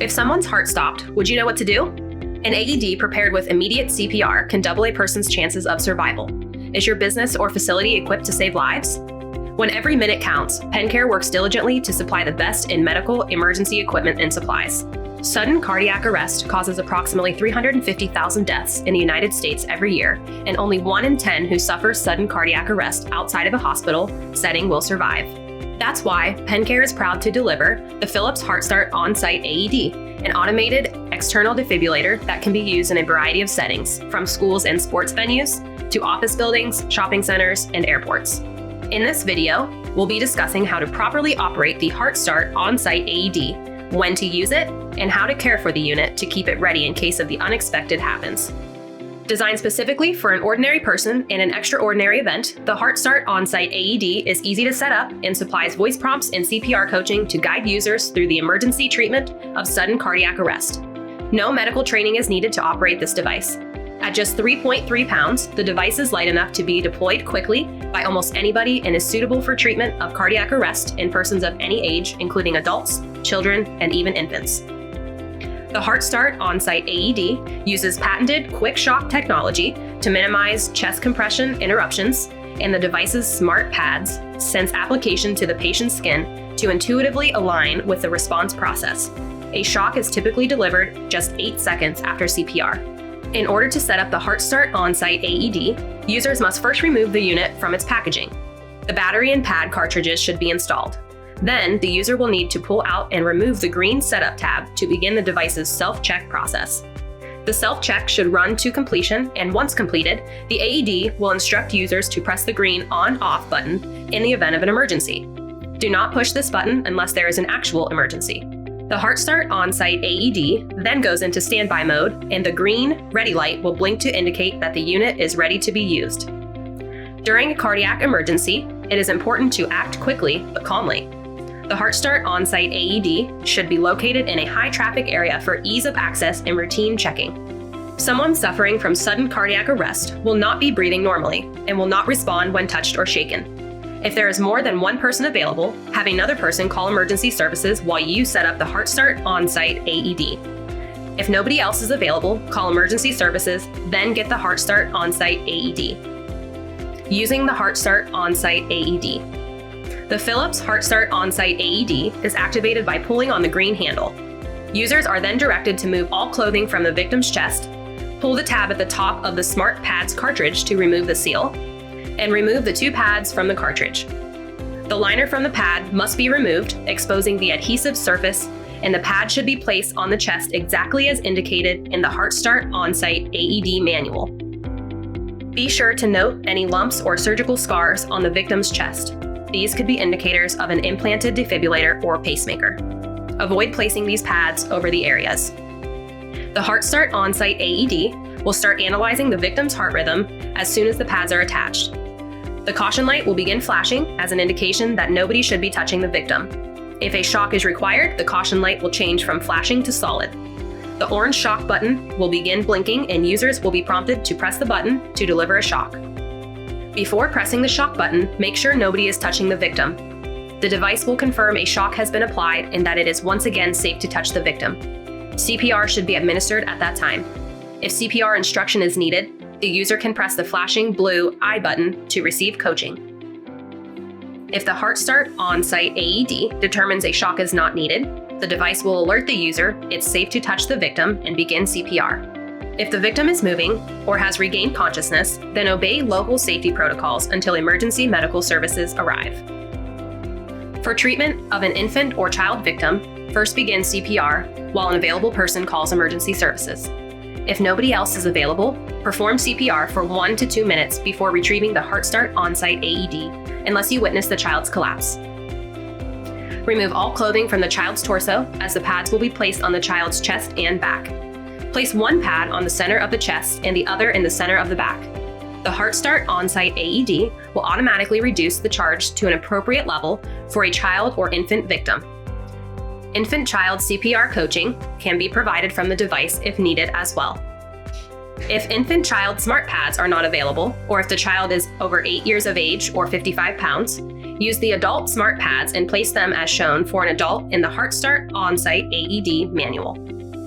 If someone's heart stopped, would you know what to do? An AED prepared with immediate CPR can double a person's chances of survival. Is your business or facility equipped to save lives? When every minute counts, PennCare works diligently to supply the best in medical emergency equipment and supplies. Sudden cardiac arrest causes approximately 350,000 deaths in the United States every year, and only 1 in 10 who suffer sudden cardiac arrest outside of a hospital setting will survive. That's why PennCare is proud to deliver the Philips HeartStart On-Site AED, an automated external defibrillator that can be used in a variety of settings, from schools and sports venues to office buildings, shopping centers, and airports. In this video, we'll be discussing how to properly operate the HeartStart On-Site AED, when to use it, and how to care for the unit to keep it ready in case of the unexpected happens. Designed specifically for an ordinary person in an extraordinary event, the HeartStart On-Site AED is easy to set up and supplies voice prompts and CPR coaching to guide users through the emergency treatment of sudden cardiac arrest. No medical training is needed to operate this device. At just 3.3 pounds, the device is light enough to be deployed quickly by almost anybody and is suitable for treatment of cardiac arrest in persons of any age, including adults, children, and even infants. The HeartStart On-Site AED uses patented quick shock technology to minimize chest compression interruptions, and the device's smart pads sense application to the patient's skin to intuitively align with the response process. A shock is typically delivered just 8 seconds after CPR. In order to set up the HeartStart On-Site AED, users must first remove the unit from its packaging. The battery and pad cartridges should be installed. Then, the user will need to pull out and remove the green setup tab to begin the device's self-check process. The self-check should run to completion, and once completed, the AED will instruct users to press the green on-off button in the event of an emergency. Do not push this button unless there is an actual emergency. The HeartStart On-Site AED then goes into standby mode, and the green ready light will blink to indicate that the unit is ready to be used. During a cardiac emergency, it is important to act quickly but calmly. The HeartStart On-Site AED should be located in a high-traffic area for ease of access and routine checking. Someone suffering from sudden cardiac arrest will not be breathing normally and will not respond when touched or shaken. If there is more than one person available, have another person call emergency services while you set up the HeartStart On-Site AED. If nobody else is available, call emergency services, then get the HeartStart On-Site AED. Using the HeartStart On-Site AED. The Philips HeartStart On-Site AED is activated by pulling on the green handle. Users are then directed to move all clothing from the victim's chest, pull the tab at the top of the Smart Pads cartridge to remove the seal, and remove the 2 pads from the cartridge. The liner from the pad must be removed, exposing the adhesive surface, and the pad should be placed on the chest exactly as indicated in the HeartStart On-Site AED manual. Be sure to note any lumps or surgical scars on the victim's chest. These could be indicators of an implanted defibrillator or pacemaker. Avoid placing these pads over the areas. The HeartStart On-Site AED will start analyzing the victim's heart rhythm as soon as the pads are attached. The caution light will begin flashing as an indication that nobody should be touching the victim. If a shock is required, the caution light will change from flashing to solid. The orange shock button will begin blinking, and users will be prompted to press the button to deliver a shock. Before pressing the shock button, make sure nobody is touching the victim. The device will confirm a shock has been applied and that it is once again safe to touch the victim. CPR should be administered at that time. If CPR instruction is needed, the user can press the flashing blue I button to receive coaching. If the HeartStart On-Site AED determines a shock is not needed, the device will alert the user it's safe to touch the victim and begin CPR. If the victim is moving or has regained consciousness, then obey local safety protocols until emergency medical services arrive. For treatment of an infant or child victim, first begin CPR while an available person calls emergency services. If nobody else is available, perform CPR for 1 to 2 minutes before retrieving the HeartStart On-Site AED, unless you witness the child's collapse. Remove all clothing from the child's torso, as the pads will be placed on the child's chest and back. Place 1 pad on the center of the chest and the other in the center of the back. The HeartStart On-Site AED will automatically reduce the charge to an appropriate level for a child or infant victim. Infant-child CPR coaching can be provided from the device if needed as well. If infant-child smart pads are not available, or if the child is over 8 years of age or 55 pounds, Use the adult smart pads and place them as shown for an adult in the HeartStart On-Site AED manual.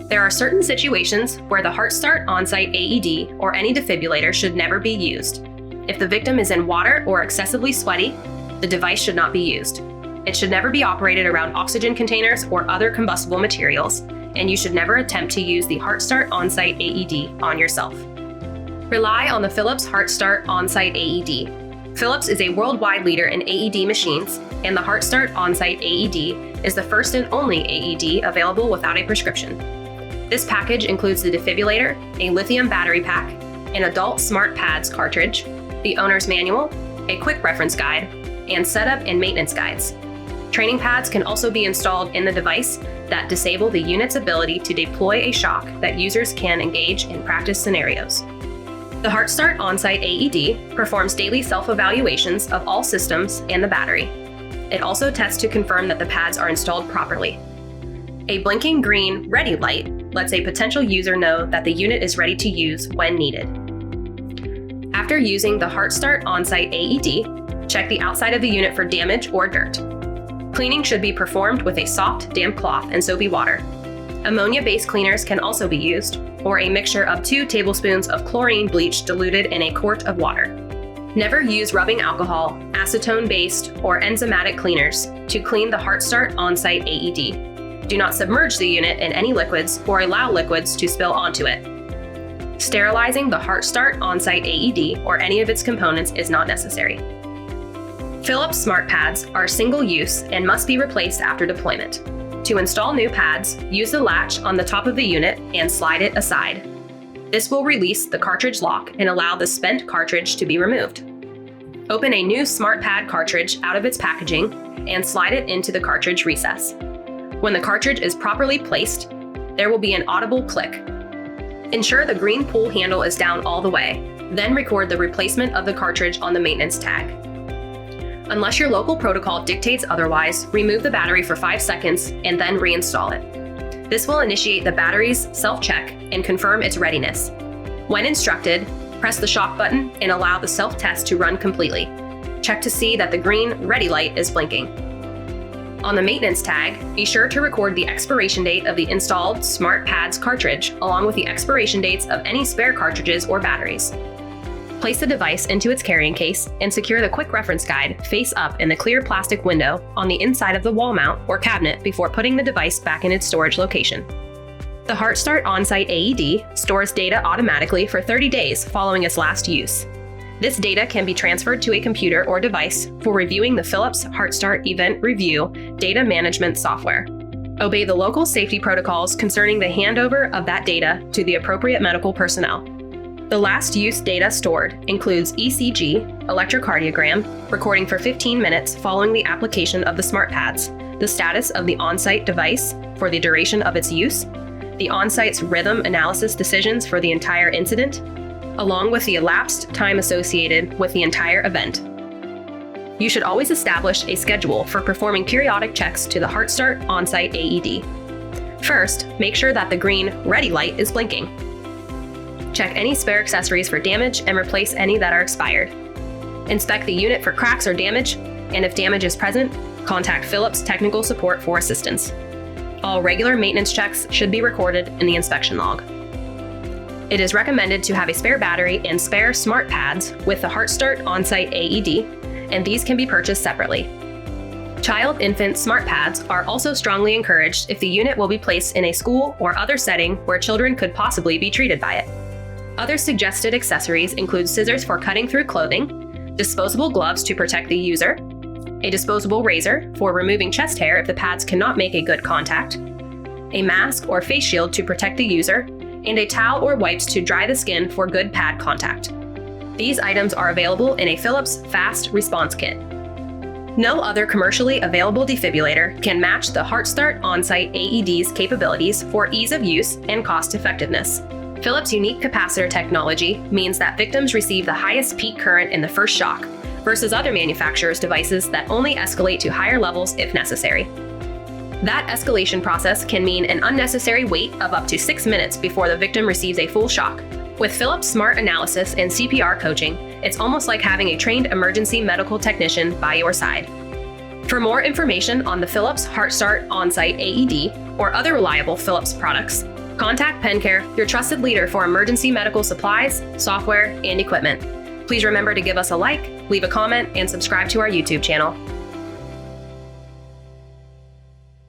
There are certain situations where the HeartStart On-Site AED or any defibrillator should never be used. If the victim is in water or excessively sweaty, the device should not be used. It should never be operated around oxygen containers or other combustible materials, and you should never attempt to use the HeartStart On-Site AED on yourself. Rely on the Philips HeartStart On-Site AED. Philips is a worldwide leader in AED machines, and the HeartStart On-Site AED is the first and only AED available without a prescription. This package includes the defibrillator, a lithium battery pack, an adult smart pads cartridge, the owner's manual, a quick reference guide, and setup and maintenance guides. Training pads can also be installed in the device that disable the unit's ability to deploy a shock that users can engage in practice scenarios. The HeartStart On-Site AED performs daily self-evaluations of all systems and the battery. It also tests to confirm that the pads are installed properly. A blinking green ready light lets a potential user know that the unit is ready to use when needed. After using the HeartStart On-Site AED, check the outside of the unit for damage or dirt. Cleaning should be performed with a soft, damp cloth and soapy water. Ammonia-based cleaners can also be used, or a mixture of 2 tablespoons of chlorine bleach diluted in a quart of water. Never use rubbing alcohol, acetone-based, or enzymatic cleaners to clean the HeartStart On-Site AED. Do not submerge the unit in any liquids or allow liquids to spill onto it. Sterilizing the HeartStart On-Site AED or any of its components is not necessary. Philips smart pads are single-use and must be replaced after deployment. To install new pads, use the latch on the top of the unit and slide it aside. This will release the cartridge lock and allow the spent cartridge to be removed. Open a new smart pad cartridge out of its packaging and slide it into the cartridge recess. When the cartridge is properly placed, there will be an audible click. Ensure the green pull handle is down all the way, then record the replacement of the cartridge on the maintenance tag. Unless your local protocol dictates otherwise, remove the battery for 5 seconds and then reinstall it. This will initiate the battery's self-check and confirm its readiness. When instructed, press the shock button and allow the self-test to run completely. Check to see that the green ready light is blinking. On the maintenance tag, be sure to record the expiration date of the installed Smart Pads cartridge along with the expiration dates of any spare cartridges or batteries. Place the device into its carrying case and secure the quick reference guide face up in the clear plastic window on the inside of the wall mount or cabinet before putting the device back in its storage location. The HeartStart On-Site AED stores data automatically for 30 days following its last use. This data can be transferred to a computer or device for reviewing the Philips HeartStart Event Review data management software. Obey the local safety protocols concerning the handover of that data to the appropriate medical personnel. The last use data stored includes ECG, electrocardiogram, recording for 15 minutes following the application of the smart pads, the status of the on-site device for the duration of its use, the on-site's rhythm analysis decisions for the entire incident, along with the elapsed time associated with the entire event. You should always establish a schedule for performing periodic checks to the HeartStart On-Site AED. First, make sure that the green ready light is blinking. Check any spare accessories for damage and replace any that are expired. Inspect the unit for cracks or damage, and if damage is present, contact Philips Technical Support for assistance. All regular maintenance checks should be recorded in the inspection log. It is recommended to have a spare battery and spare smart pads with the HeartStart On-Site AED, and these can be purchased separately. Child-infant smart pads are also strongly encouraged if the unit will be placed in a school or other setting where children could possibly be treated by it. Other suggested accessories include scissors for cutting through clothing, disposable gloves to protect the user, a disposable razor for removing chest hair if the pads cannot make a good contact, a mask or face shield to protect the user, and a towel or wipes to dry the skin for good pad contact. These items are available in a Philips Fast Response Kit. No other commercially available defibrillator can match the HeartStart On-Site AED's capabilities for ease of use and cost effectiveness. Philips' unique capacitor technology means that victims receive the highest peak current in the first shock, versus other manufacturers' devices that only escalate to higher levels if necessary. That escalation process can mean an unnecessary wait of up to 6 minutes before the victim receives a full shock. With Philips Smart Analysis and CPR coaching, it's almost like having a trained emergency medical technician by your side. For more information on the Philips HeartStart On-Site AED or other reliable Philips products, contact PennCare, your trusted leader for emergency medical supplies, software, and equipment. Please remember to give us a like, leave a comment, and subscribe to our YouTube channel.